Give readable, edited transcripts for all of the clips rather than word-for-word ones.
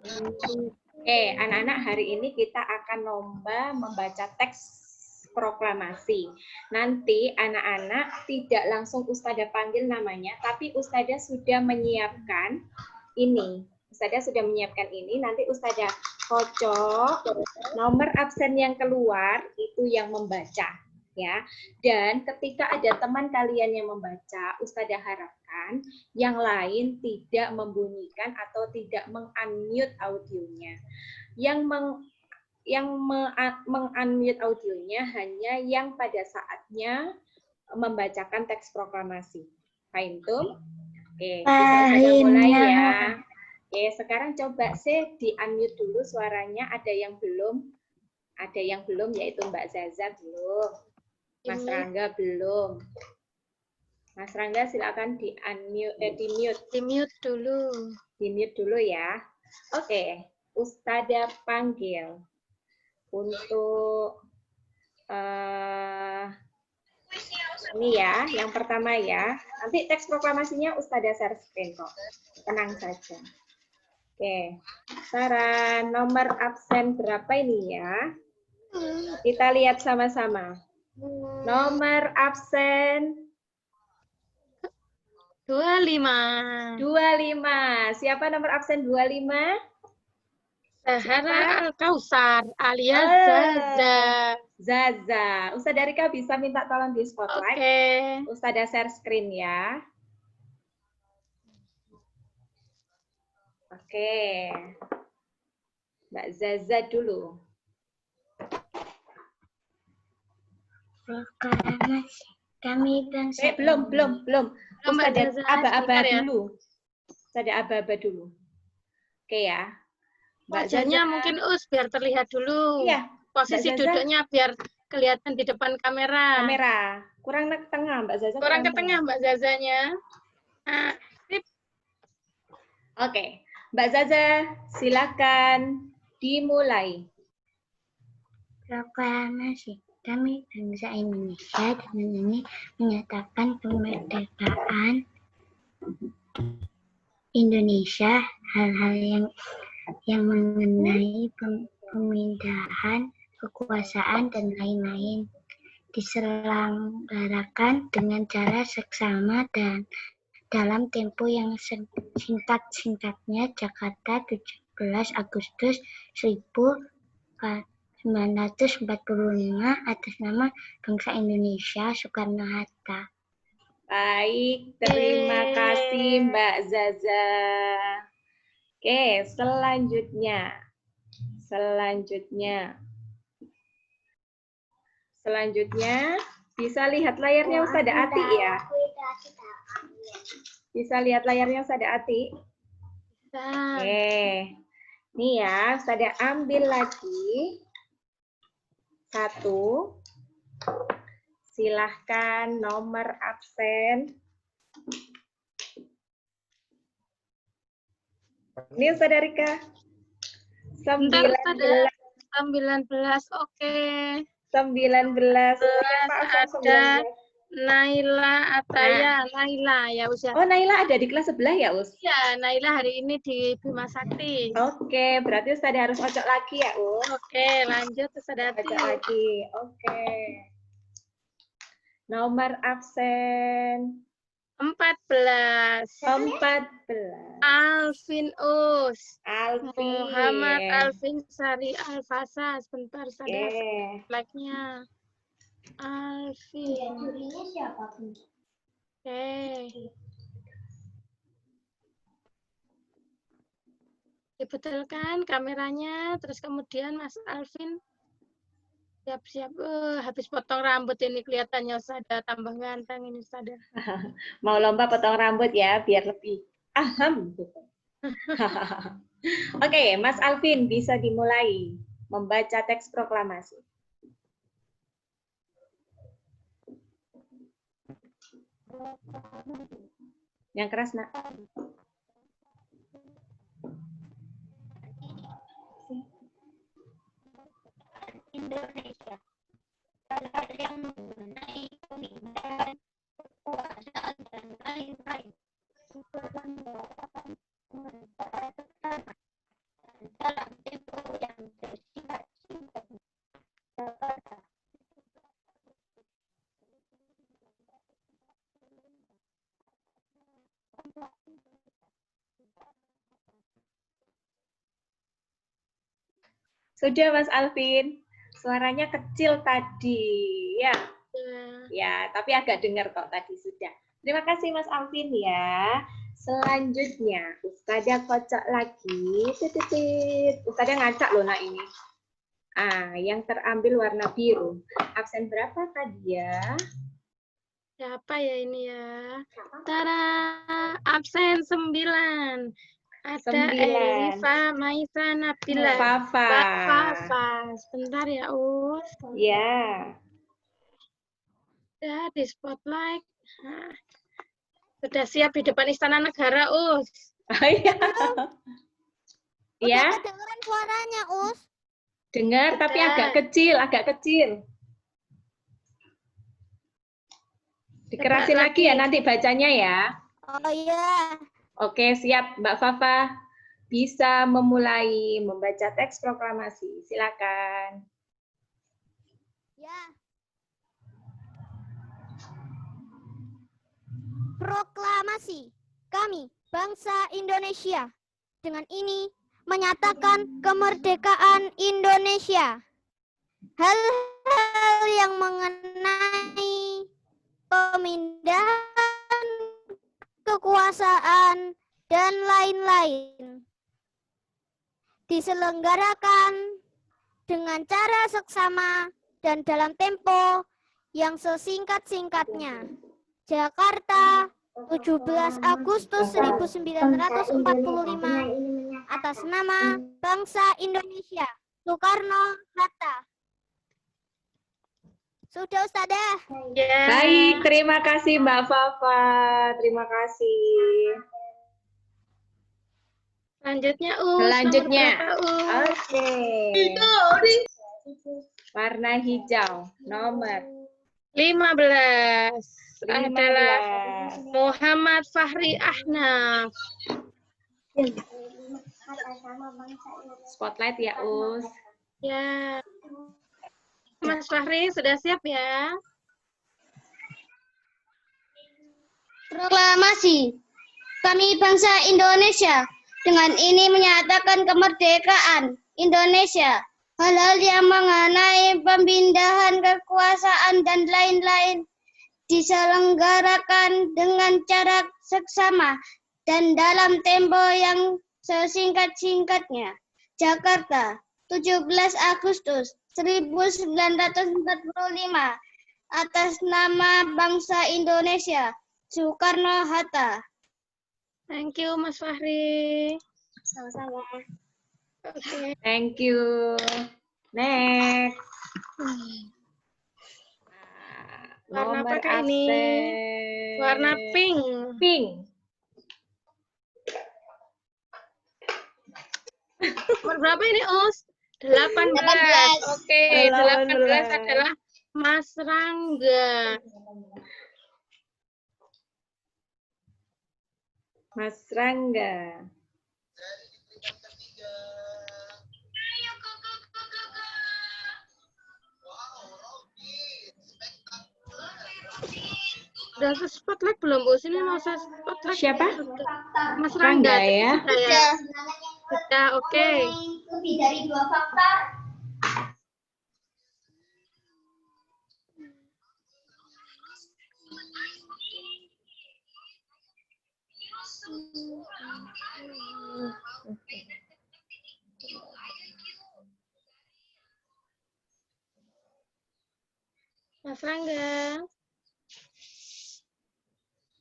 Oke, anak-anak, hari ini kita akan lomba membaca teks proklamasi. Nanti anak-anak tidak langsung Ustazah panggil namanya, tapi Ustazah sudah menyiapkan ini. Ustazah sudah menyiapkan ini, nanti Ustazah kocok nomor absen yang keluar itu yang membaca, ya. Dan ketika ada teman kalian yang membaca, Ustazah harapkan yang lain tidak membunyikan atau tidak meng-unmute audionya. Yang meng-unmute audionya hanya yang pada saatnya membacakan teks proklamasi. Fahim tuh? Oke, bisa Ustazah mulai ya. Oke, sekarang coba sih di-unmute dulu suaranya. Ada yang belum, yaitu Mbak Zaza belum. Mas Rangga belum. Mas Rangga silakan di-unmute, Di-mute dulu. Di-mute dulu ya. Oke, Ustazah panggil untuk ini ya, yang pertama ya. Nanti teks proklamasinya Ustazah share screen kok. Tenang saja. Oke, Sarah, nomor absen berapa ini ya? Kita lihat sama-sama. Nomor absen 25. 25. Siapa nomor absen 25? Zahra Al-Kausar alias Zaza. Zaza. Ustazah Rika bisa minta tolong di spotlight. Oke. Ustazah share screen ya. Oke. Mbak Zaza dulu. Proklamasi kami bangsa belum. Ustazah aba-aba ya? dulu. Ustazah aba-aba dulu. Oke ya. Mbak Zaza mungkin biar terlihat dulu. Iya. Posisi duduknya biar kelihatan di depan kamera. Kurang ke tengah Mbak Zaza. Kurang ke tengah Mbak Zazanya. Nah, Oke, Mbak Zaza silakan dimulai. Proklamasi kami bangsa Indonesia dengan ini menyatakan kemerdekaan Indonesia. Hal-hal yang mengenai pemindahan kekuasaan dan lain-lain diselenggarakan dengan cara seksama dan dalam tempo yang singkat-singkatnya. Jakarta, 17 Agustus 1945 atas nama bangsa Indonesia, Soekarno-Hatta. Baik, terima kasih Mbak Zaza. Oke, selanjutnya bisa lihat layarnya Ustazah Ati ya. Bisa lihat layarnya Ustazah Ati? Oke. Nih ya, Ustazah ambil lagi satu. Silahkan nomor absen. Ini Ustazah Rika. 19. Oke. 19. Ada Naila Ataya. Naila ya Us. Oh, Naila ada di kelas sebelah ya Us? Iya, Naila hari ini di Bima Sakti. Oke, berarti Ustazah harus ojok lagi ya Us? Oke, lanjut Ustazah Ati. Ojok lagi. Oke. Nomor absen 14. Alvin Us. Muhammad Alvin Sari Alfasa. Sebentar Ustazah. Like-nya. Alvin. Siapa? Oke. Dibetulkan kameranya, terus kemudian Mas Alvin siap-siap. Habis potong rambut ini kelihatannya Ustazah, tambah ganteng ini Ustazah. Mau lomba potong rambut ya, biar lebih aham. Oke, Mas Alvin bisa dimulai membaca teks proklamasi. Yang keras, Nak. Indonesia. Hal-hal yang mengenai pemindahan kekuasaan dan lain-lain. Diselenggarakan dengan cara seksama dalam tempo yang tersingkat-singkat. Jakarta. Sudah Mas Alvin. Suaranya kecil tadi. Ya. Ya, tapi agak dengar kok tadi sudah. Terima kasih Mas Alvin ya. Selanjutnya, Ustadzah kocok lagi. Titit. Ustadzah ngacak loh nah ini. Yang terambil warna biru. Absen berapa tadi ya? Siapa ya ini ya? Tara, absen 9. Ada 9. Elifa, Maisa, Nabila, Fafa. Mbak Fafa. Sebentar ya, Us. Ya. Sudah di spotlight. Nah, sudah siap di depan Istana Negara, Us. Iya. Ya. Udah kedengeran suaranya, Us. Dengar, tapi agak kecil. Dikerasin lagi ya nanti bacanya ya. Oh iya. Oke, siap Mbak Fafa. Bisa memulai membaca teks proklamasi. Silakan. Ya. Proklamasi. Kami, bangsa Indonesia, dengan ini menyatakan kemerdekaan Indonesia. Hal-hal yang mengenai pemindahan kekuasaan dan lain-lain diselenggarakan dengan cara seksama dan dalam tempo yang sesingkat-singkatnya. Jakarta, 17 Agustus 1945, atas nama bangsa Indonesia, Soekarno-Hatta. Sudah, Ustadzah. Ya. Baik, terima kasih Mbak Fafa. Terima kasih. Selanjutnya, Us. Selanjutnya. Nomor berapa, Us? Oke. Warna hijau. Nomor 15. 15. Adalah Muhammad Fahri Ahnaf. Spotlight ya, Us. Ya. Mas Fahri sudah siap ya? Proklamasi. Kami bangsa Indonesia dengan ini menyatakan kemerdekaan Indonesia. Hal-hal yang mengenai pemindahan kekuasaan dan lain-lain diselenggarakan dengan cara seksama dan dalam tempo yang sesingkat-singkatnya. Jakarta, 17 Agustus 1945, atas nama bangsa Indonesia, Soekarno-Hatta. Thank you, Mas Fahri. Sama-sama. Oke. Thank you. Next. Warna Nomor apa Kak ini? absen. Warna pink. Pink. Nomor berapa ini, Us? 18. Oke, 18 adalah Mas Rangga. Mas Rangga. Udah spotlight belum, Us? Ini mau saya spotlight. Siapa? Mas Rangga Rangga. ya. Sudah, oke. Lebih dari 2 fakta. Mas Rangga.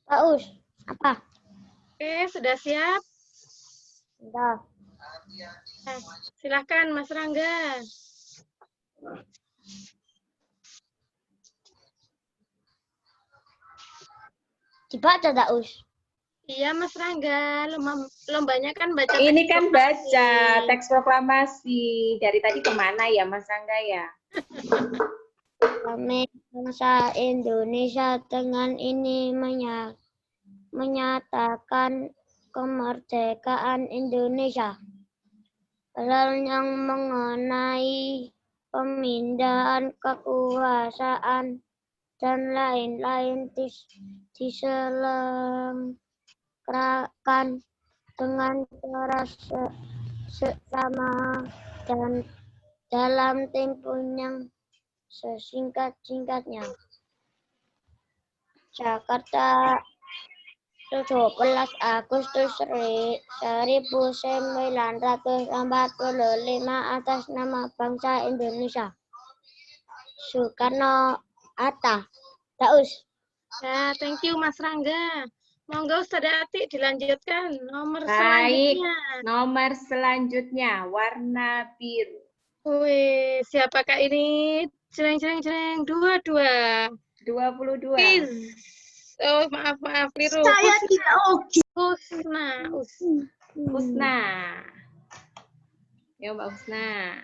Pak Us, apa? Oke, sudah siap? Sudah. Nah, silakan Mas Rangga. Dibaca tak Us? Iya, Mas Rangga. Lombanya kan baca Ini teks kan proklamasi. baca teks proklamasi. Dari tadi kemana ya Mas Rangga ya? Kami bangsa Indonesia dengan ini menyatakan kemerdekaan Indonesia. pasal yang mengenai pemindahan kekuasaan dan lain-lain diselenggarakan dengan cara seksama dan dalam tempo yang sesingkat-singkatnya. Jakarta, 17 Agustus 1945 atas nama bangsa Indonesia. Soekarno Hatta. Taus. Ya, thank you Mas Rangga. Monggo Ustazah Ati dilanjutkan nomor Baik, selanjutnya. nomor selanjutnya warna biru. Wih, siapakah ini? Cereng. 22. 22. Quiz. Oh, maaf, keliru. Saya tidak oke. Husna. Ya, Mbak Husna.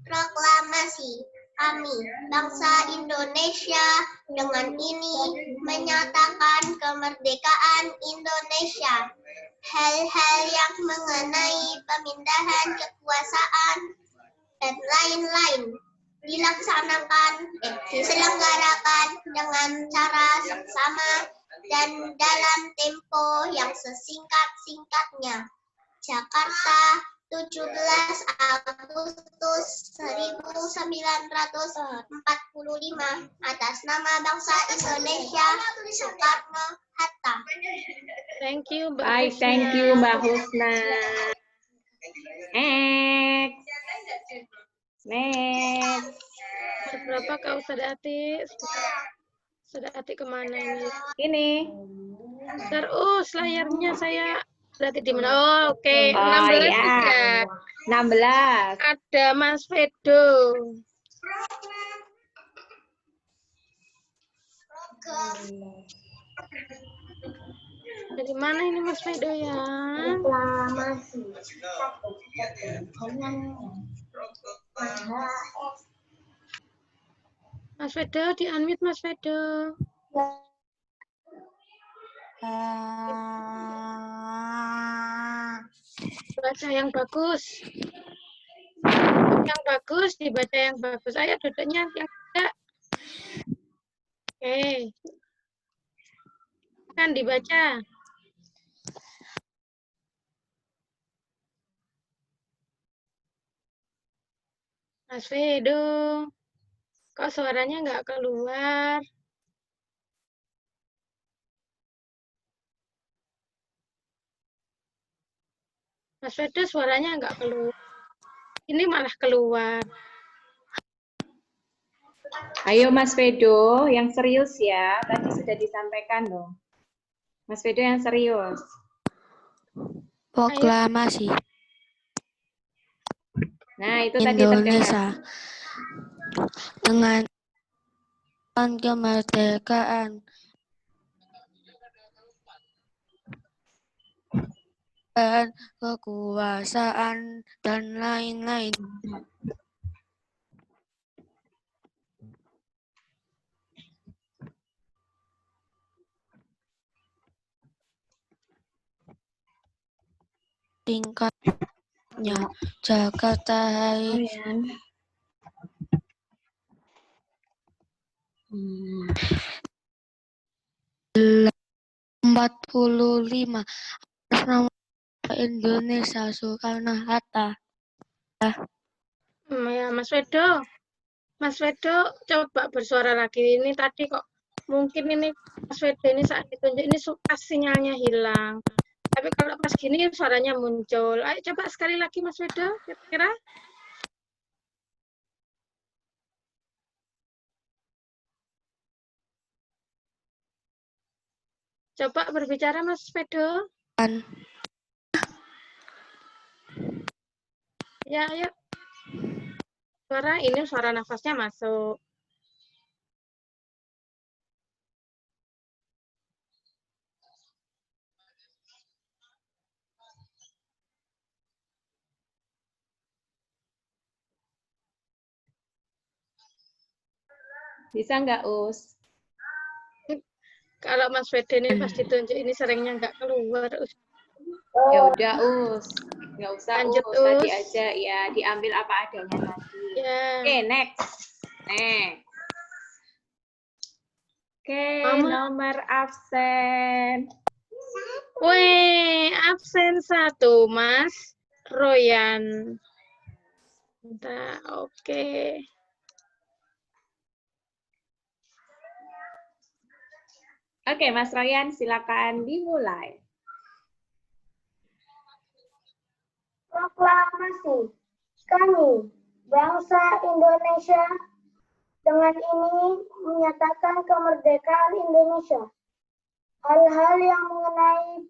Proklamasi. Kami, bangsa Indonesia, dengan ini menyatakan kemerdekaan Indonesia. Hal-hal yang mengenai pemindahan kekuasaan dan lain-lain diselenggarakan dengan cara seksama dan dalam tempo yang sesingkat-singkatnya. Jakarta, 17 Agustus 1945 atas nama bangsa Indonesia, Soekarno Hatta. Thank you, Mbak Baik, Husna. thank you Mbak Husna. Next. Nomor berapa Kak Ustazah Ati? Ustazah Ati kemana ini? Ini. Terus layarnya saya berarti di mana? Oh, oke. Oh 16 ya. juga. 16. Ada Mas Fedo. Dari mana ini Mas Fedo ya? Proklamasi. Mas Fedo, di-unmute Mas Fedo. Baca yang bagus. Yang bagus, dibaca yang bagus. Ayo duduknya yang tidak. Oke. Kan dibaca. Mas Fedo. Kok suaranya nggak keluar? Mas Fedo suaranya nggak keluar. Ini malah keluar. Ayo Mas Fedo, yang serius ya. Tadi sudah disampaikan loh. Mas Fedo yang serius. Proklamasi Nah, itu tadi terdengar. Indonesia dengan kemerdekaan dan kekuasaan dan lain-lain tingkatnya. Jakarta hari 45 atas nama Indonesia, Soekarno Hatta. Ya, Mas Fedo. Mas Fedo, coba bersuara lagi. Ini tadi kok mungkin ini Mas Fedo ini saat ditunjuk ini pas sinyalnya hilang. Tapi kalau pas gini suaranya muncul. Ayo coba sekali lagi Mas Fedo, kira-kira. Coba berbicara Mas Fedo. Ya, ayo. Suara nafasnya masuk. Bisa nggak, Us? Kalau Mas Wede ini pas ditunjuk ini seringnya nggak keluar. Ya udah nggak usah Lanjut, tadi Us. aja ya diambil apa adanya tadi. Ya. Oke, next. Oke, nomor absen. Weh, absen 1, Mas Royan. Bentar, oke. Oke, Mas Royan, silakan dimulai. Proklamasi. Kami, bangsa Indonesia, dengan ini menyatakan kemerdekaan Indonesia. Hal-hal yang mengenai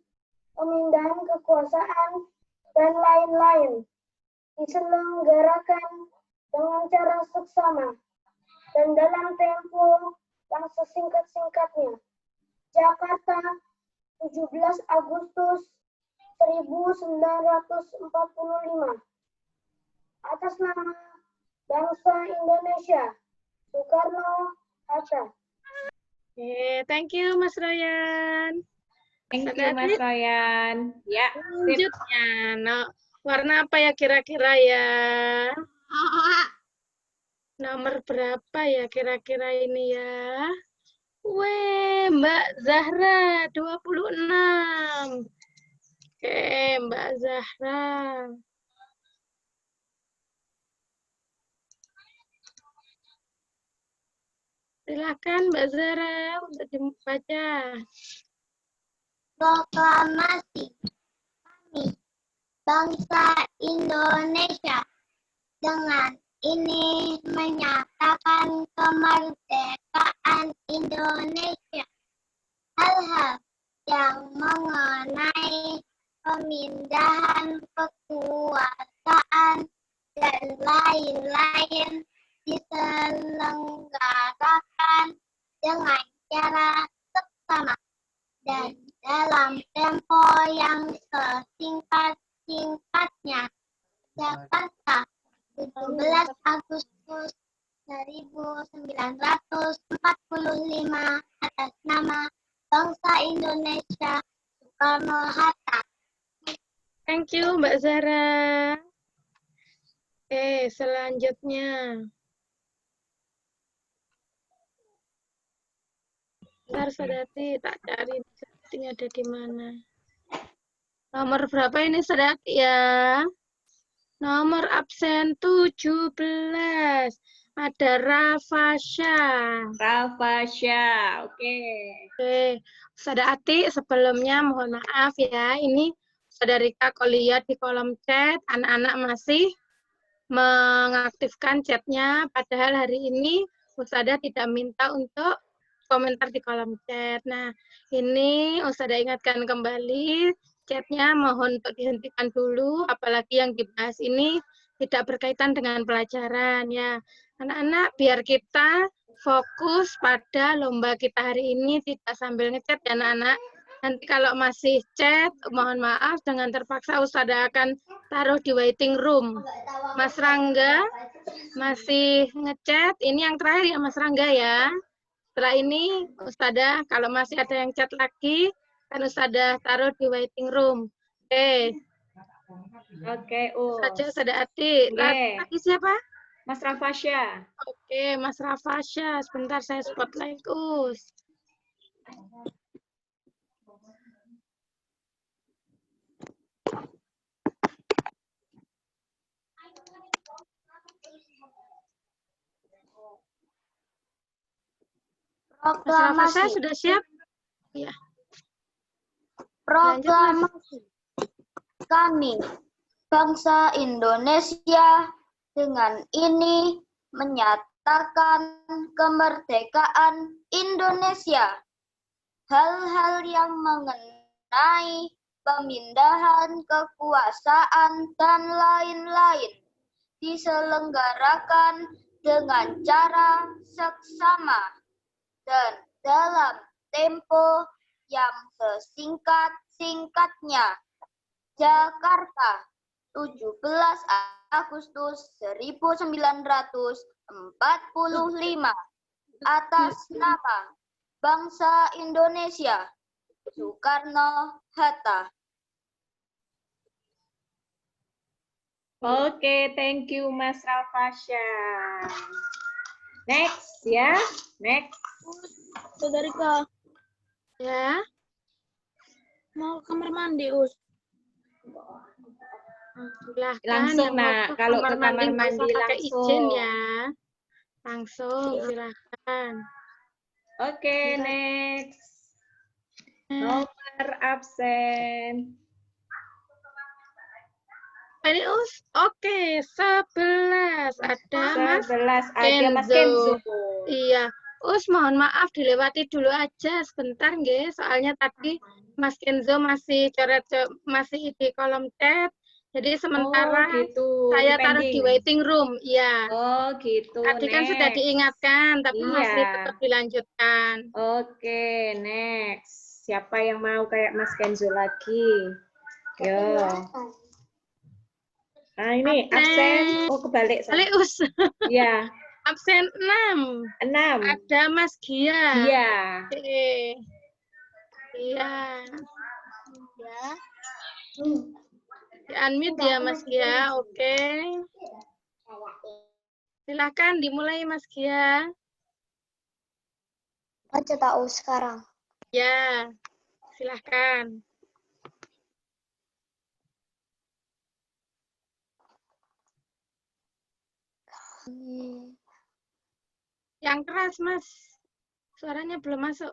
pemindahan kekuasaan dan lain-lain diselenggarakan dengan cara seksama dan dalam tempo yang sesingkat-singkatnya. Jakarta, 17 Agustus 1945. Atas nama bangsa Indonesia, Soekarno-Hatta. Thank you, Mas Royan. Thank you, Mas Royan. Ya, sip. Selanjutnya, warna apa ya kira-kira ya? Nomor berapa ya kira-kira ini ya? Weh, Mbak Zahra, 26. Oke, Mbak Zahra. Silakan Mbak Zahra untuk dibaca. Proklamasi. Kami, bangsa Indonesia, dengan ini menyatakan kemerdekaan Indonesia. Hal-hal yang mengenai pemindahan kekuasaan dan lain-lain diselenggarakan dengan cara seksama dan dalam tempo yang sesingkat-singkatnya. Jakarta, 17 Agustus 1945 atas nama bangsa Indonesia, Soekarno-Hatta. Thank you, Mbak Zahra. Oke, selanjutnya. Ntar Sadati tak cari ini ada di mana. Nomor berapa ini Sadati ya? Nomor absen 17. Ada Rafasya. Rafasya, oke. Oke, Sadati sebelumnya mohon maaf ya. Ini Saudari Kak lihat di kolom chat, anak-anak masih mengaktifkan chatnya, padahal hari ini Ustadzah tidak minta untuk komentar di kolom chat. Nah, ini Ustadzah ingatkan kembali, chatnya mohon untuk dihentikan dulu, apalagi yang dibahas ini tidak berkaitan dengan pelajaran ya. Anak-anak, biar kita fokus pada lomba kita hari ini, tidak sambil ngechat ya anak-anak. Nanti kalau masih chat, mohon maaf, dengan terpaksa Ustadzah akan taruh di waiting room. Mas Rangga masih ngechat, ini yang terakhir ya Mas Rangga ya. Setelah ini Ustadzah kalau masih ada yang chat lagi, kan Ustadzah taruh di waiting room. Oke. Oke, Saja Ustadzah Ati. Lagi siapa? Mas Rafasya. Oke, Mas Rafasya. Sebentar saya spotlight Us. Proklamasi. Sudah siap? Ya. Proklamasi. Kami, bangsa Indonesia, dengan ini menyatakan kemerdekaan Indonesia. Hal-hal yang mengenai pemindahan kekuasaan dan lain-lain diselenggarakan dengan cara seksama dan dalam tempo yang sesingkat-singkatnya. Jakarta, 17 Agustus 1945. Atas nama bangsa Indonesia, Soekarno-Hatta. Oke, thank you Mas Rafasya. Next ya, next. Saudara ya, mau kamar mandi, Us. Silahkan Langsung, yang mau Nak. Kalau ke kamar nggak usah mandi pakai langsung. izin ya. Langsung, silahkan. Oke, next. Nomor absen. Ini Us, oke, 11. Ada Mas 11 ada Mas Kenzo. Kenzo. Iya, Us mohon maaf dilewati dulu aja sebentar nggih, soalnya tadi Mas Kenzo masih masih di kolom chat. Jadi sementara Oh, gitu. saya taruh di Depending. waiting room. Iya. Oh, gitu. Tadi kan sudah Next. diingatkan, tapi masih Iya. tetap dilanjutkan. Oke, next. Siapa yang mau kayak Mas Kenzo lagi? Yo. Ah, ini absen. Oh, kebalik. Balik Us. Iya, Absen 6. 6. Ada Mas Gia. Iya. Oke. Iya. Ya. Di-unmute ya Mas Gia. Oke. Silakan dimulai Mas Gia. Baca tahu sekarang. Ya. Silakan. Yang keras, Mas. Suaranya belum masuk.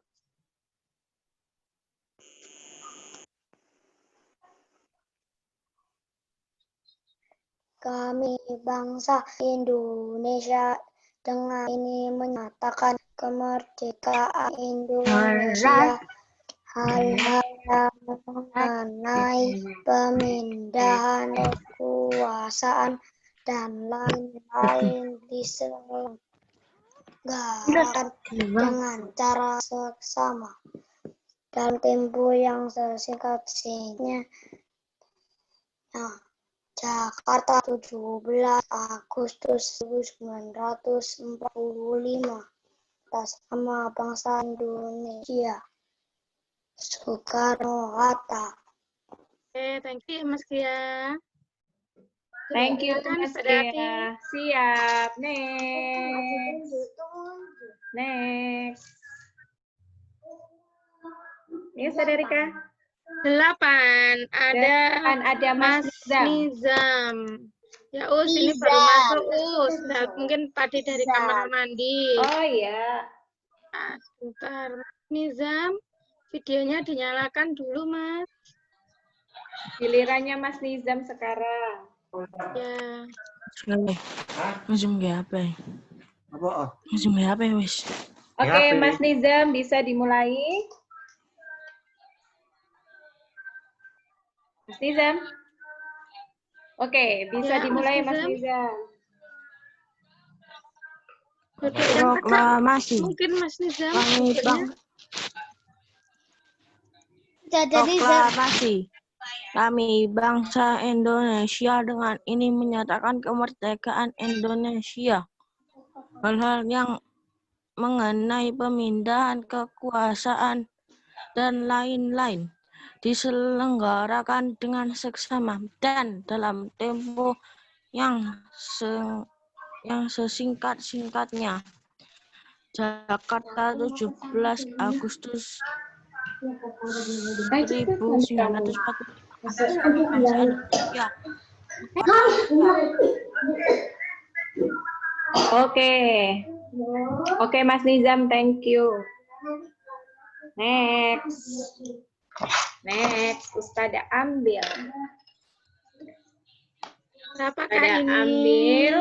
Kami bangsa Indonesia dengan ini menyatakan kemerdekaan Indonesia. Hal-hal yang mengenai pemindahan kekuasaan dan lain-lain diselenggarakan dengan cara seksama dalam tempo yang sesingkat-singkatnya. Nah, Jakarta 17 Agustus 1945 atas nama bangsa Indonesia. Soekarno-Hatta. Oke, thank you Mas Gia. Thank you Silakan, Mas Pada Ati. Gia. Siap. Next. Next. Ya, Saudara 8. Ada Mas Mas Nizam. Nizam. Ya Us, ini baru masuk Us. Nah, mungkin tadi dari kamar mandi. Oh iya. Nah, sebentar. Mas Nizam, videonya dinyalakan dulu Mas. Gilirannya Mas Nizam sekarang. Ya. Masih HP. Apa? Masih HP wis. Oke, Mas Nizam bisa dimulai. Mas Nizam. Oke, bisa Ya, dimulai Mas Mas Nizam. Proklamasi. Mungkin Mas Nizam. Proklamasi. Kami bangsa Indonesia dengan ini menyatakan kemerdekaan Indonesia. Hal-hal yang mengenai pemindahan kekuasaan dan lain-lain diselenggarakan dengan seksama dan dalam tempo yang sesingkat-singkatnya. Jakarta 17 Agustus 1945 bangsa Indonesia. Oke Mas Nizam, thank you. Next, Ustadzah ambil. Apakah Ustadzah ini? ambil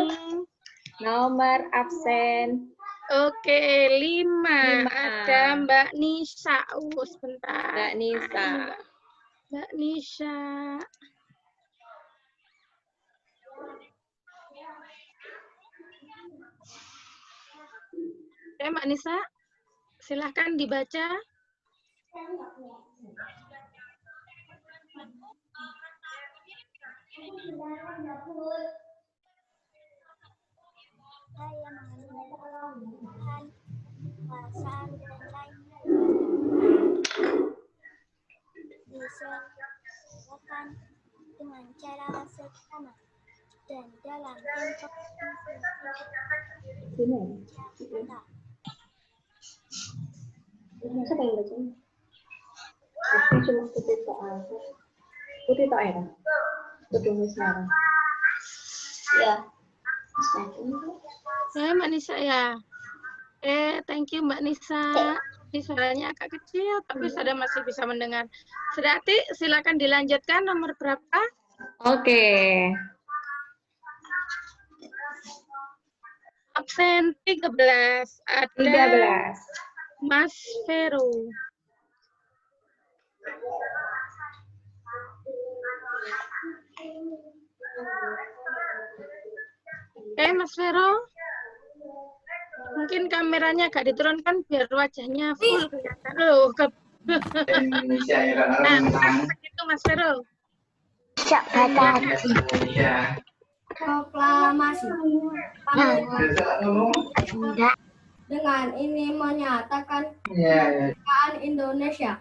nomor absen. Oke, 5. Ada Mbak Nisa. Sebentar. Mbak Nisa. Mbak Nisa. Ya, Mbak Nisa, silahkan dibaca. Saya mengenai perasaan dan lain-lain diselenggarakan dengan cara seksama dan dalam tempo Jakarta. Ya. Ya, Mbak Nisa ya. Thank you Mbak Nisa. Ini suaranya agak kecil, tapi sudah masih bisa mendengar. Sedati, silakan dilanjutkan nomor berapa? Oke. Absen 13. Ada 13. Mas Vero. Mas Vero. Mungkin kameranya agak diturunkan biar wajahnya full kelihatan. Loh, nah, begitu Mas Vero. Proklamasi. Dengan ini menyatakan kemerdekaan Indonesia.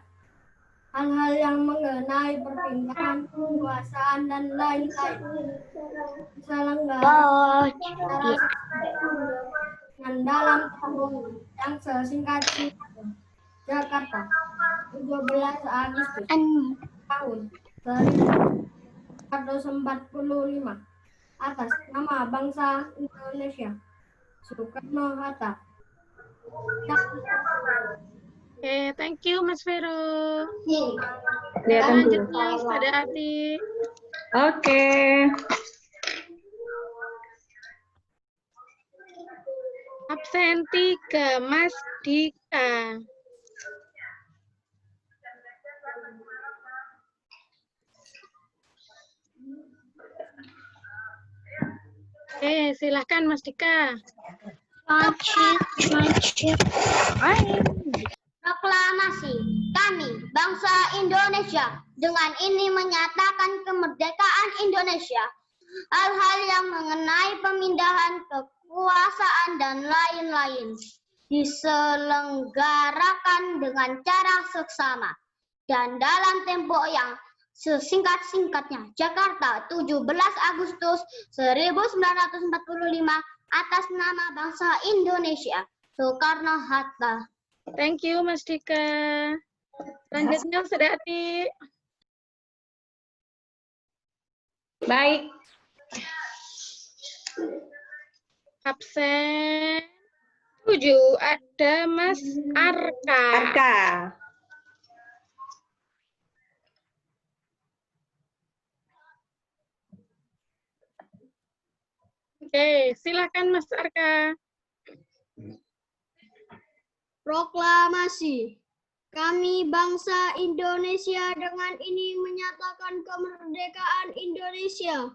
Hal-hal yang mengenai perpindahan kekuasaan dan lain-lain diselenggarakan dengan dalam tempo yang sesingkat-singkatnya. Jakarta, 17 Agustus tahun 1945 atas nama bangsa Indonesia. Soekarno-Hatta. Thank you Mas Vero. Kelihatan belum? Selanjutnya Ustazah Ati. Oke. Absen 3 Mas Dika. Silahkan Mas Dika. Proklamasi. Kami, bangsa Indonesia, dengan ini menyatakan kemerdekaan Indonesia. Hal-hal yang mengenai pemindahan kekuasaan dan lain-lain diselenggarakan dengan cara seksama dan dalam tempo yang sesingkat-singkatnya. Jakarta, 17 Agustus 1945 atas nama bangsa Indonesia. Soekarno-Hatta. Thank you Mas Dika. Selanjutnya Ustazah Ati. Baik. Absen 7 ada Mas Arka. Arka. Oke, silakan Mas Arka. Proklamasi. Kami bangsa Indonesia dengan ini menyatakan kemerdekaan Indonesia.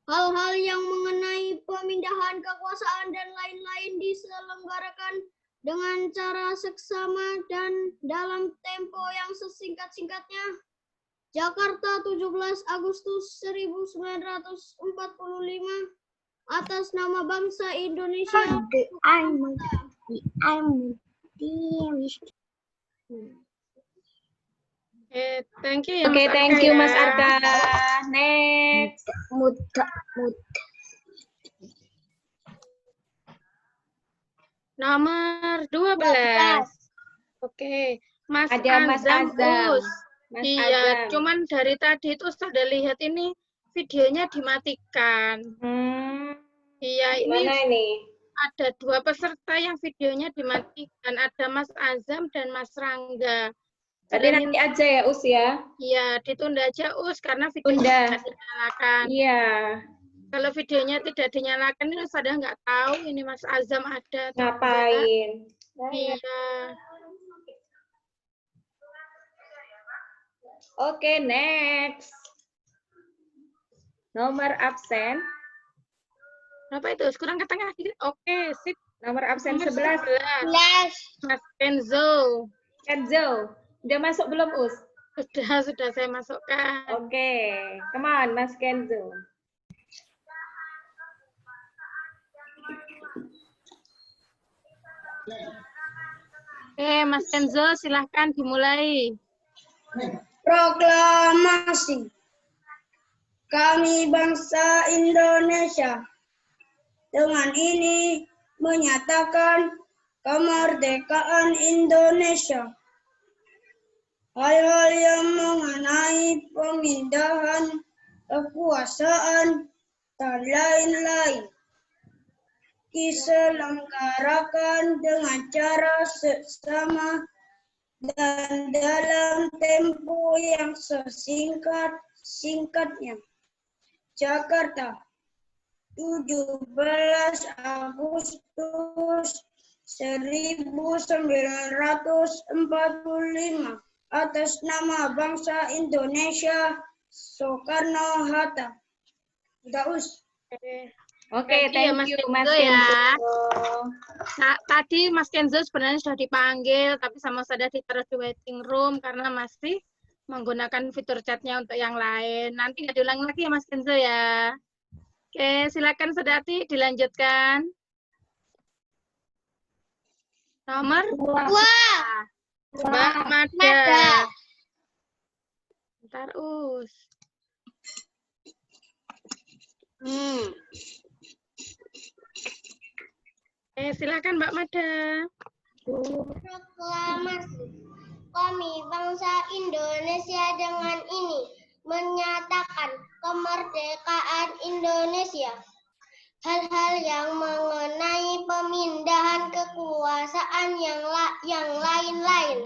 Hal-hal yang mengenai pemindahan kekuasaan dan lain-lain diselenggarakan dengan cara seksama dan dalam tempo yang sesingkat-singkatnya. Jakarta, 17 Agustus 1945 atas nama bangsa Indonesia. Thank you ya Oke, Mas thank Arka you ya. Mas Arka. Next. Nomor 12. Oke, Mas Ada Mas Azam Azam. Us. Mas Iya, Azam. cuman dari tadi itu sudah lihat ini videonya dimatikan. Iya, ini Gimana ini? ada 2 peserta yang videonya dimatikan. Ada Mas Azam dan Mas Rangga. Tadi nanti aja ya Us ya. Iya, ditunda aja Us karena videonya Tunda. tidak dinyalakan. Iya. Kalau videonya tidak dinyalakan, ini sudah nggak tahu ini Mas Azam ada atau enggak. Ngapain? Iya. Oke, next. Nomor absen. Berapa itu? Kurang ke tengah dikit. Oke, sip. Nomor absen Nomor 11. 11. Mas Kenzo. Kenzo. Udah masuk belum, Us? Sudah saya masukkan. Oke. Come on, Mas Kenzo. Mas Kenzo, silahkan dimulai. Proklamasi. Kami bangsa Indonesia dengan ini menyatakan kemerdekaan Indonesia. Hal-hal yang mengenai pemindahan kekuasaan dan lain-lain diselenggarakan dengan cara seksama dan dalam tempo yang sesingkat-singkatnya. Jakarta, 17 Agustus 1945. Atas nama bangsa Indonesia, Soekarno-Hatta. Udah, Us. Oke, Thank you, thank you, Mas Mas Kenzo ya. Kenzo. Nah, tadi Mas Kenzo sebenarnya sudah dipanggil, tapi sama saya ditaruh di waiting room karena masih menggunakan fitur chatnya untuk yang lain. Nanti nggak diulang lagi ya Mas Kenzo ya. Oke, silakan Sedati dilanjutkan. Nomor Mbak Mada. Bentar, Us. Silakan Mbak Mada. Proklamasi. Kami bangsa Indonesia dengan ini menyatakan kemerdekaan Indonesia. Hal-hal yang mengenai pemindahan kekuasaan yang lain-lain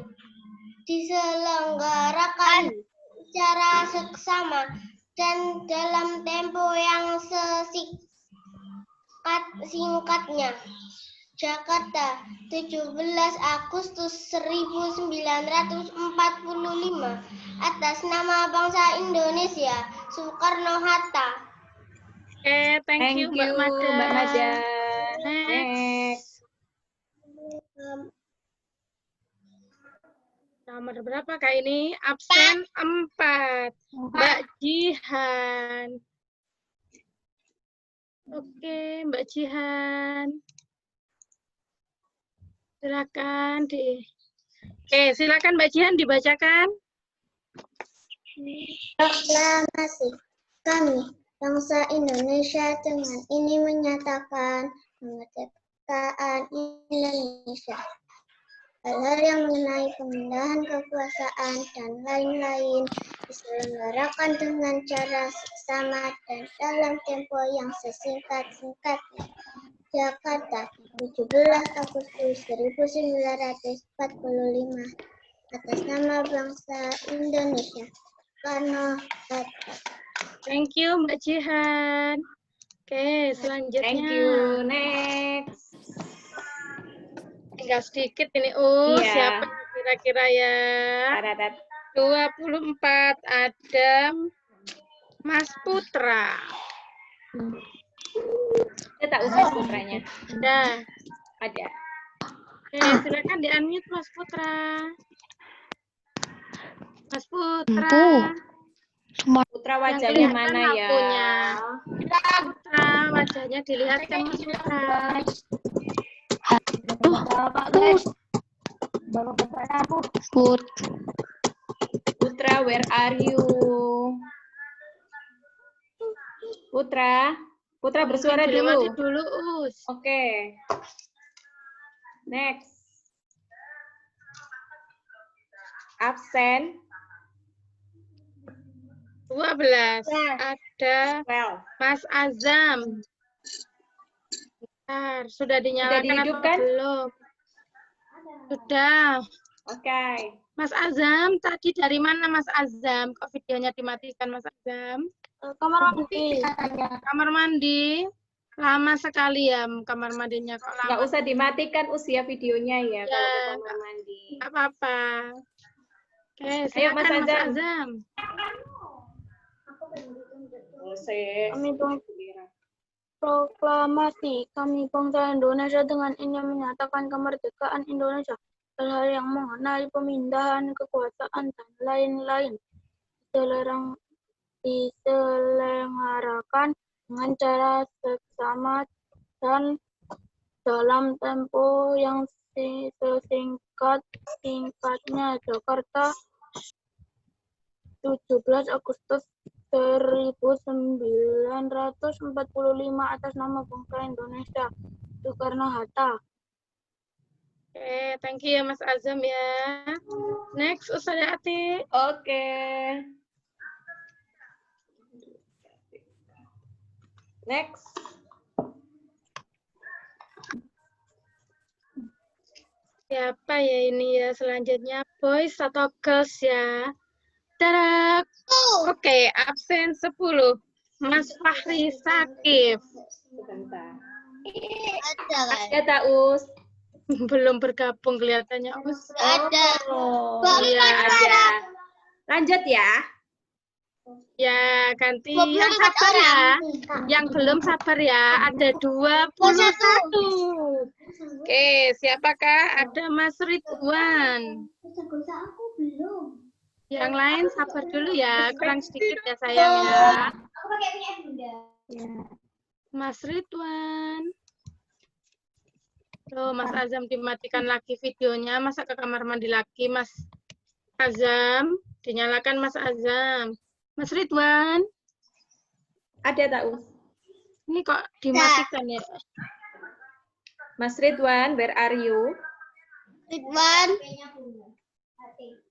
diselenggarakan secara seksama dan dalam tempo yang singkatnya. Jakarta, 17 Agustus 1945. Atas nama bangsa Indonesia, Soekarno-Hatta. Thank you Mbak Mada. Mbak Mada. Next. Nomor berapa Kak ini? Absen 4. Mbak Jihan. Oke, Mbak Jihan. Silakan silakan Mbak Jihan dibacakan. Proklamasi. Kami bangsa Indonesia dengan ini menyatakan kemerdekaan Indonesia. Hal-hal yang mengenai pemindahan kekuasaan dan lain-lain diselenggarakan dengan cara seksama dan dalam tempo yang sesingkat-singkatnya. Jakarta, 17 Agustus 1945. Atas nama bangsa Indonesia, Soekarno-Hatta. Thank you Mbak Jihan. Oke, selanjutnya. Thank you. Next. Tinggal sedikit ini, Iya. Siapa kira-kira ya? Taratat. 24 ada Mas Putra. Kita tak usah putranya. Ada. Ada. Silakan di-unmute Mas Putra. Mas Putra. Putra wajahnya kelihatan mana ya? lampunya. Putra, wajahnya dilihatkan Mas Putra. Putra, where are you? Putra bersuara Dilewati dulu. dulu, Us. Oke. Next. Absen. 12. Ada 12. Mas Azam. Bentar, sudah dinyalakan atau dihidupkan? belum? Sudah. Oke. Mas Azam, tadi dari mana Mas Azam? Kok videonya dimatikan Mas Azam? Kamar mandi. Kamar mandi. Lama sekali ya kamar mandinya kok lama. Nggak usah dimatikan usia videonya ya, Ya. kalau ke kamar mandi. Nggak apa-apa. Oke, Ayo, silakan Mas Mas Azam. Azam. Kami proklamasi. Kami bangsa Indonesia dengan ini menyatakan kemerdekaan Indonesia. Hal-hal yang mengenai pemindahan kekuasaan dan lain-lain diselenggarakan dengan cara seksama dan dalam tempo yang sesingkat-singkatnya. Jakarta, 17 Agustus 1945 atas nama bangsa Indonesia, Soekarno-Hatta. Oke, thank you ya Mas Azam ya. Next, Ustazah Ati. Oke. Next. Siapa ya ini ya selanjutnya? Boys atau girls ya? Tarak. Oke, absen 10. Mas Fahri Sakif. Sebentar. Ada kan? Ada Taus. Belum bergabung kelihatannya. Us. Ada. Oh, Iya, ada. Lanjut ya. Ya, ganti 24 yang sabar ya. orang. Yang belum sabar ya, ada 21. Oke, siapakah? Ada Mas Ridwan. Aku belum. Yang lain sabar dulu ya, kurang sedikit ya sayang ya. Aku pakai punya Bunda. Mas Ridwan. Tuh, Mas Azam dimatikan lagi videonya, masa ke kamar mandi lagi, Mas Azam. Dinyalakan Mas Azam. Mas Ridwan, Ada Taus. ini kok dimatikan ya? Mas Ridwan, where are you? Ridwan.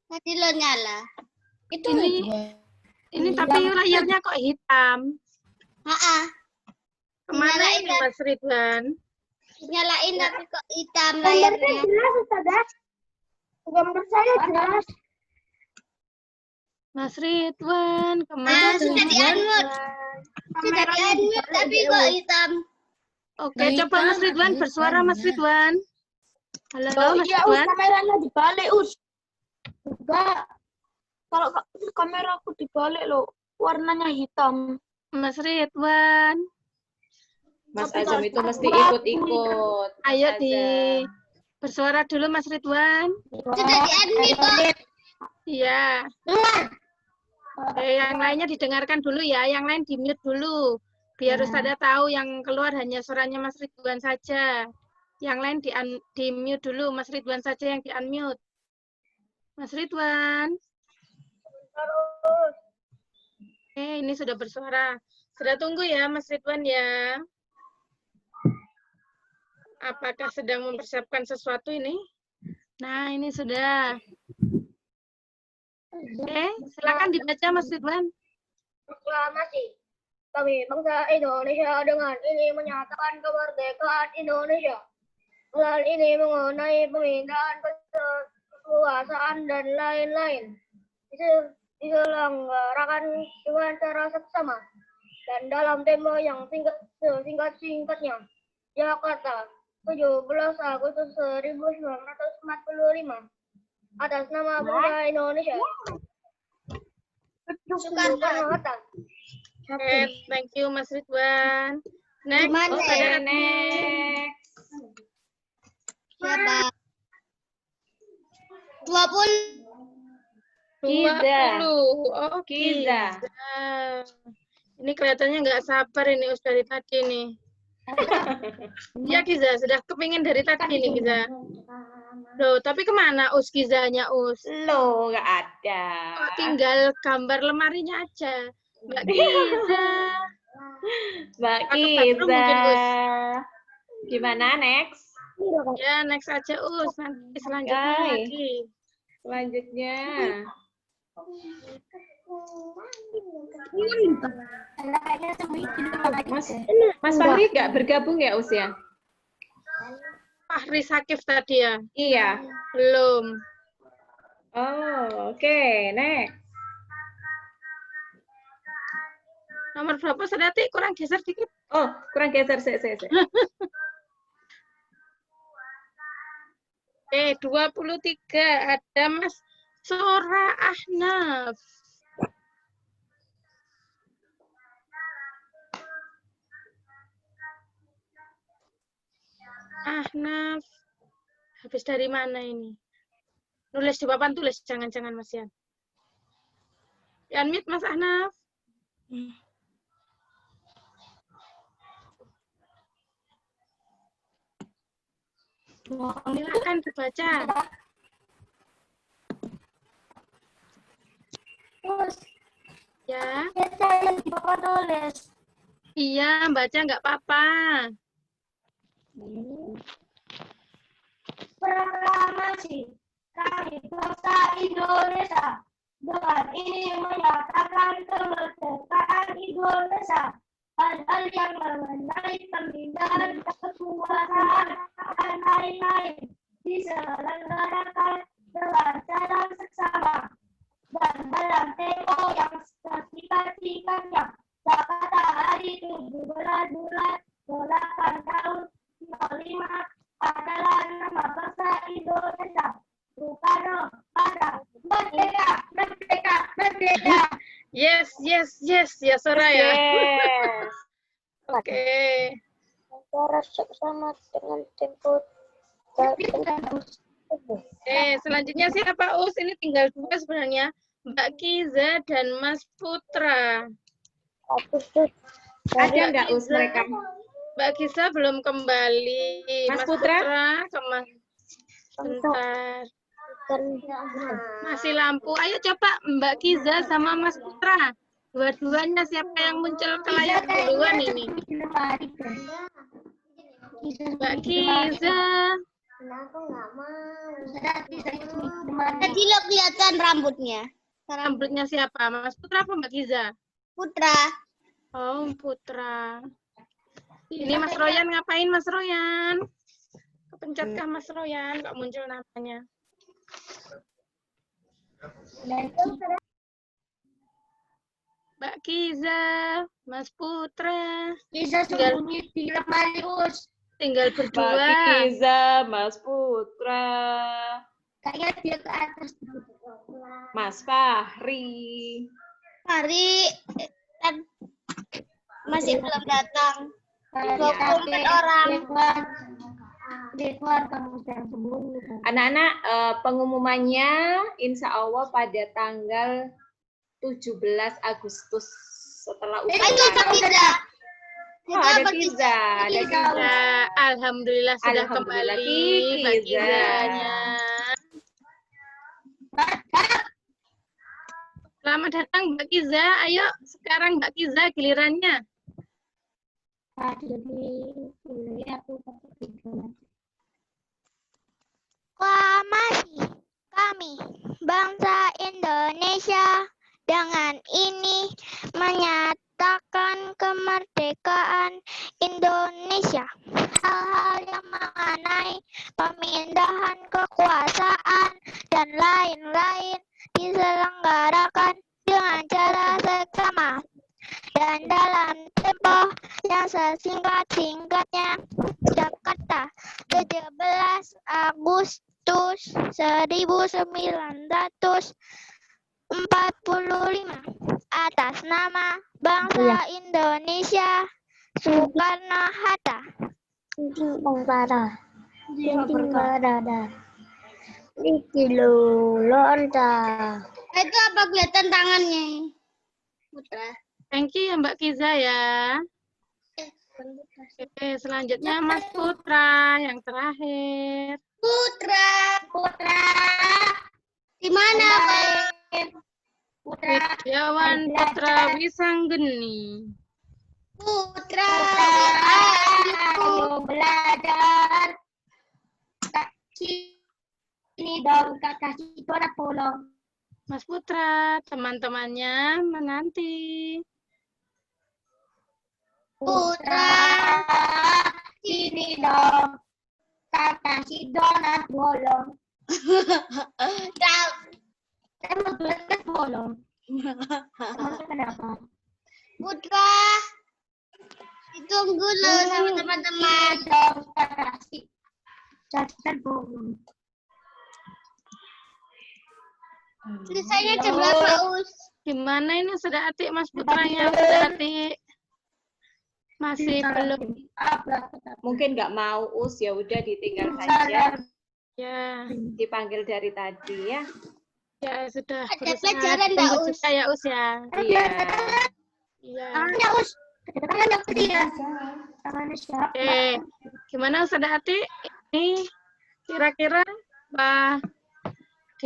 Tadi lo nyala. Itu Ini tapi layarnya kok hitam. Kemana Nyalain ini Mas Ridwan? Nyalain tapi kok hitam layarnya. Jelas, Ustazah. Gambar saya jelas. Mas Ridwan, kemana? Sudah di-unmute. Sudah di-unmute tapi kok hitam. Oke, coba Mas Ridwan bersuara Mas Ridwan. Halo Mas Iya, Ridwan. kameranya dibalik, Enggak. Kalau kamera aku dibalik loh, warnanya hitam. Mas Ridwan. Mas Azam itu mesti ikut-ikut. Mas Ayo Azam. bersuara dulu Mas Ridwan. Sudah di-unmute kok. Iya. Yang lainnya didengarkan dulu ya, yang lain di-mute dulu. Biar Ustazah tahu yang keluar hanya suaranya Mas Ridwan saja. Yang lain di-mute dulu, Mas Ridwan saja yang di-unmute. Mas Ridwan. Oke, ini sudah bersuara. Sudah tunggu ya Mas Ridwan ya. Apakah sedang mempersiapkan sesuatu ini? Nah, ini sudah. Oke, silakan dibaca Mas Ridwan. Proklamasi. Kami bangsa Indonesia dengan ini menyatakan kemerdekaan Indonesia. Hal ini mengenai pemindahan kekuasaan dan lain-lain. Diselenggarakan dengan cara seksama dan dalam tempo yang singkat-singkatnya. Jakarta, 17 Agustus 1945. Atas nama bangsa Indonesia. Soekarno-Hatta. Oke, thank you Mas Ridwan. Next, Gimana Oke, ya? next. Siapa? 20. 20. Oh, Kiza. Ini kelihatannya nggak sabar ini Us dari tadi nih. Ya Kiza, sudah kepingin dari tadi nih Kiza. Loh, tapi kemana Us Kizanya Us? Loh, nggak ada. Oh, tinggal gambar lemarinya aja. Mbak Kiza. Mbak Pakai background Kiza. mungkin, Us. Gimana next? Ya, next aja Us. Nanti selanjutnya Oke. lagi. Selanjutnya. Mas Fahri nggak bergabung ya Us ya? Fahri Sakif tadi ya? Iya. Belum. Oh, oke. Next. Nomor berapa Sedati? Kurang geser dikit. Oh, kurang geser. Oke, 23. Ada Mas Sora Ahnaf. Ahnaf. Habis dari mana ini? Nulis di papan tulis. Jangan-jangan Mas Yan. Unmute Mas Ahnaf. Silakan dibaca. Ya, Baca yang di papan tulis. iya, baca nggak apa-apa. Proklamasi Hari Bangsa Indonesia. Dengan ini menyatakan kemerdekaan Indonesia. Hal-hal yang mengenai pemindahan kekuasaan dan lain-lain diselenggarakan dengan cara seksama dan dalam tempo yang sesingkat-singkatnya. Jakarta hari 17 bulan 8 tahun 55 adalah nama bangsa Indonesia. Soekarno, Hatta, merdeka, merdeka, merdeka. Yes, yes, yes, ya Soraya. Yes. Oke. Cara sama dengan tempo. Selanjutnya siapa Us? Ini tinggal 2 sebenarnya. Mbak Kiza dan Mas Putra. Ada nggak Us mereka? Mbak Kiza belum kembali. Mas Putra? Kemana? Bentar. Masih lampu. Ayo coba Mbak Kiza sama Mas Putra. Dua-duanya siapa yang muncul ke layar duluan ini? Mbak Kiza. Tadi lo kelihatan rambutnya. Rambutnya siapa? Mas Putra apa Mbak Kiza? Putra. Oh, Putra. Ini Mas Royan ngapain Mas Royan? Kepencetkah Mas Royan? Nggak muncul namanya. Mbak Kiza, Mas Putra. Bisa sembunyi di lemari Us. Tinggal Mbak berdua. Kiza, Mas Putra, Kayaknya dia ke atas. Mas Fahri. Hari masih belum datang. 24 orang. Di luar kamu jangan sembunyi. Anak-anak, pengumumannya insya Allah pada tanggal 17 Agustus setelah Itu ujian. Mbak Kiza. Oh, ada Kiza, ada Kiza. Ya, alhamdulillah sudah Alhamdulillah, kembali Mbak Kiza. Kizanya. Selamat datang Mbak Kiza. Ayo sekarang Mbak Kiza gilirannya. Jadi aku pakai video. Proklamasi kami bangsa Indonesia dengan ini menyatakan kemerdekaan Indonesia. Hal-hal yang mengenai pemindahan kekuasaan dan lain-lain diselenggarakan dengan cara seksama dan dalam tempo yang sesingkat-singkatnya. Jakarta 17 Agustus 1945 atas nama bangsa Indonesia. Soekarno Hatta. Itu apa kelihatan tangannya? Putra. Thank you ya Mbak Kiza ya. Oke, selanjutnya Mas Putra yang terakhir. Putra. Di mana, Pak? Widjawan Putra Wisanggeni. Putra. Ayo belajar. Ini dong kakak kita tolong. Mas Putra, teman-temannya menanti. Putra, sini dong. Kakak si Donat bolong. Saya mau belajar bolong. Kenapa? Putra. Ditunggu loh sama teman-teman. Dong kakak si Donat bolong. Tulisannya jam berapa, Us? Gimana ini sudah atik Mas Putranya? Sudah atik? Masih belum. Mungkin nggak mau Us, ya udah ditinggal saja. Ya, Dipanggil dari tadi ya. ya sudah. Ada berusaha pelajaran nggak, ditunggu Us? juga ya Us ya. Iya. Iya. Tangannya Us. Tangannya dia. Tangannya siapa? Oke, gimana sudah atik? Ini kira-kira Pak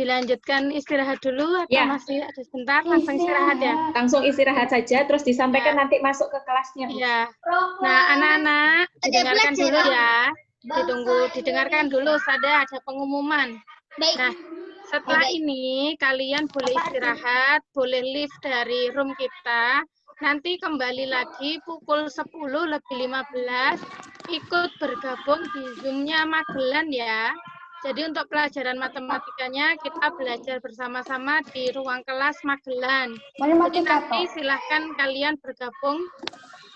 dilanjutkan istirahat dulu atau Ya. masih ada sebentar langsung istirahat ya? Langsung istirahat saja, terus disampaikan nanti masuk ke kelasnya. Bu. Ya. Nah, anak-anak didengarkan dulu ya. Didengarkan dulu, ada pengumuman. Nah, setelah ini kalian boleh istirahat, boleh leave dari room kita. Nanti kembali lagi pukul 10:15 ikut bergabung di Zoom-nya Magelan ya. Jadi untuk pelajaran matematikanya kita belajar bersama-sama di ruang kelas Magelan. Jadi nanti silahkan kalian bergabung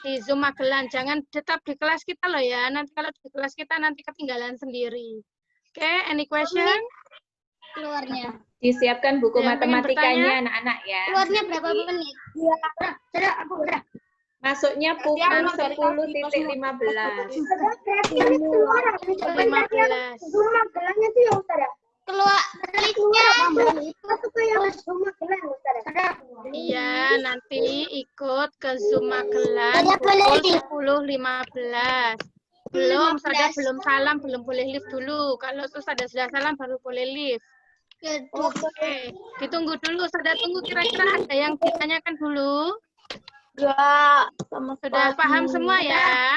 di Zoom Magelan. Jangan tetap di kelas kita loh ya. Nanti kalau di kelas kita nanti ketinggalan sendiri. Oke, any question? Keluarnya. Disiapkan buku Yang pengen matematikanya bertanya? anak-anak ya. Keluarnya berapa menit? Masuknya pukul 10:15. 15. Keluar listnya. Iya, nanti ikut ke Zoom Magelan pukul 10:15. Belum salam, belum boleh live dulu. Kalau sudah salam baru boleh live. Oke, ditunggu dulu. Tunggu kira-kira ada yang ditanyakan dulu. Ya, Sudah paham semua ya?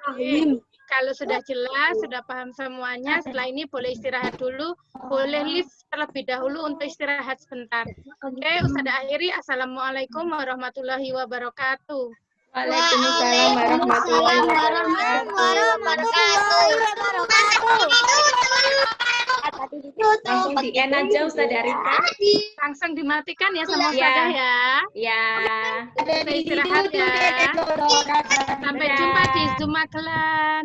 Oke. Kalau sudah jelas, sudah paham semuanya, setelah ini boleh istirahat dulu, boleh live terlebih dahulu untuk istirahat sebentar. Oke, Ustazah akhiri. Assalamualaikum warahmatullahi wabarakatuh. Waalaikumsalam warahmatullahi wabarakatuh. Langsung di end aja Ustazah Rika. Langsung dimatikan ya sama Ustazah ya. Ya. Kita istirahat ya. Sampai jumpa di Zoom Magelan.